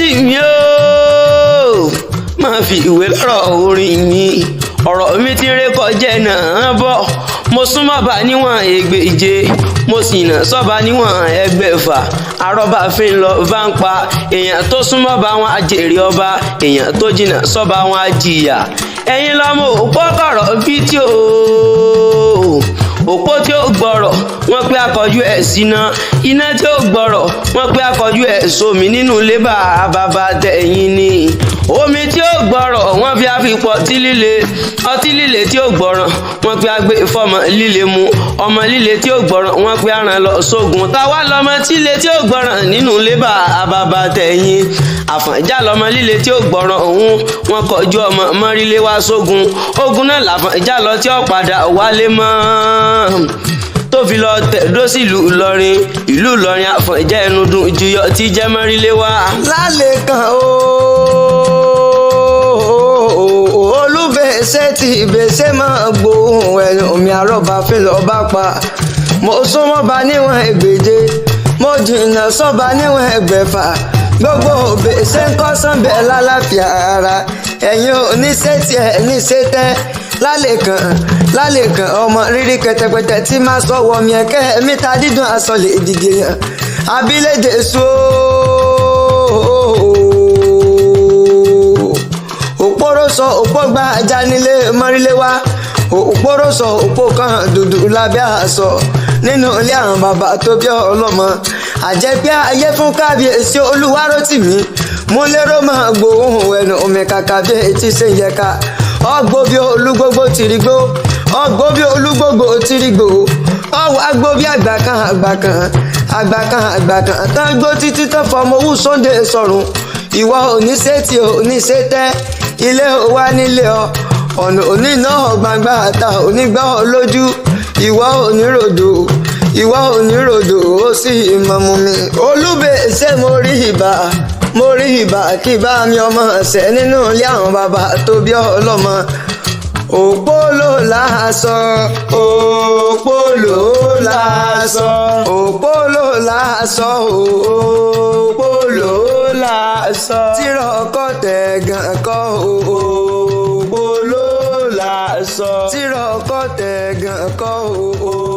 Oluwarotimi o máa fi ìwé lọ́rọ̀ orin mi ọ̀rọ̀ mi ti ré kọjá náà bọ̀ mo súnmọ́ bá níwọ̀n ẹgbẹ̀je mo sì nà sọ́ba níwọ̀n ẹgbẹ̀fà àrọ́bà fi ń lọ bá ń pa èèyàn tó súnmọ́ bá wọn àjèrè ọba èèyàn tó jìnnà sọ́ba wọn àjìyà ẹ̀yin lọ́mọ òpó kọ̀rọ̀ bí tí o òpó tí ó gbọ́rọ̀ wọ́n pé akọjú ẹ̀ síná iná tí ó gbọ́rọ̀ wọ́n pé akọjú ẹ̀ sómi nínú ilé bàbá tẹ̀yìn ni omi tí ó gbọ́rọ̀ wọ́n fi àfipọ̀ ọtí líle tí ó gbọ́rọ̀ wọ́n pé agbé fọmọ líle mu ọmọ líle tí ó gbọ́rọ̀ wọ́n pé aràn lọ sógun táwa lọmọ tí líle tí ó gbọ́rọ̀ nínú ilé bàbá tẹ̀yìn àfọ̀njá lọmọ líle tí ó gbọ́rọ̀ òun wọ́n kọjú ọmọ mọ́rílé wá sógun ogun náà làfọ̀njá lọ tí ó padà wálé mọ́ tó fi lọ tẹ̀dó sí ìlú Ìlọrin àfọ̀njá ẹnu dùn juyọ tí jẹ́ mọ́rílé wá. lálẹ́ kan olúbẹ̀ẹ́sẹ̀ tí ìbẹ̀ẹ́sẹ̀ máa gbóhùn ẹnu mi àrọ́bà fi lọ bá pa mo súnmọ́ bá níwọ̀n ẹgbẹ̀je mo jìnnà sọ́ba níwọ̀n ẹgbẹ̀fà gbogbo òbẹ̀ẹ́sẹ̀ ń kọ́ sánbẹ̀ lálàáfíà ara ẹ̀yin oníṣẹ́ tí ẹ̀ níṣẹ́ tẹ́ lálẹ́ kan ọmọ rírí kẹtẹpẹtẹ tí máa sọ wọmi ẹ̀kẹ́ mẹ́ta dídùn aṣọ lè dìde yàn abilédè so òpóró sọ òpó gba ajá nílé mọ́rílé wá òpóró sọ òpó kan dúdú lábẹ́ aṣọ nínú ilé àwọn bàbá tó bí ọlọ́mọ àjẹpẹ́ ayé fún kábíyèsí Olúwarotimi Mulero máa gbóhùn ẹnu omi kàkà bí etí ṣe yẹ ká ọgbó bí olúgbógbó tìrìgbó ọgbó bí olúgbógbó tìrìgbó ọwọ́ agbó bí àgbà kan tán gbó títí tó fọmọ owó Sunday sọ̀rùn ìwọ oníṣẹ́ tí oníṣẹ́ tẹ́ ilé wa nílé ọ ọ̀nà oníná gbangba àtà onígbà lójú ìwọ oníròdò ó sì mọ̀mú mi olúbẹ̀ẹ́sẹ̀ mo rí ìbà kí bá mi ọmọ ṣẹ́ nínú ilé àwọn bàbá tó bí ọlọ́mọ òpó ló láṣọ òpó ló láṣọ òpó ló láṣọ òpó ló láṣọ tírọ̀ ọkọ̀ tẹ̀gàn kọ́ òpó ló láṣọ tírọ̀ ọkọ̀ tẹ̀gàn kọ́ òpó.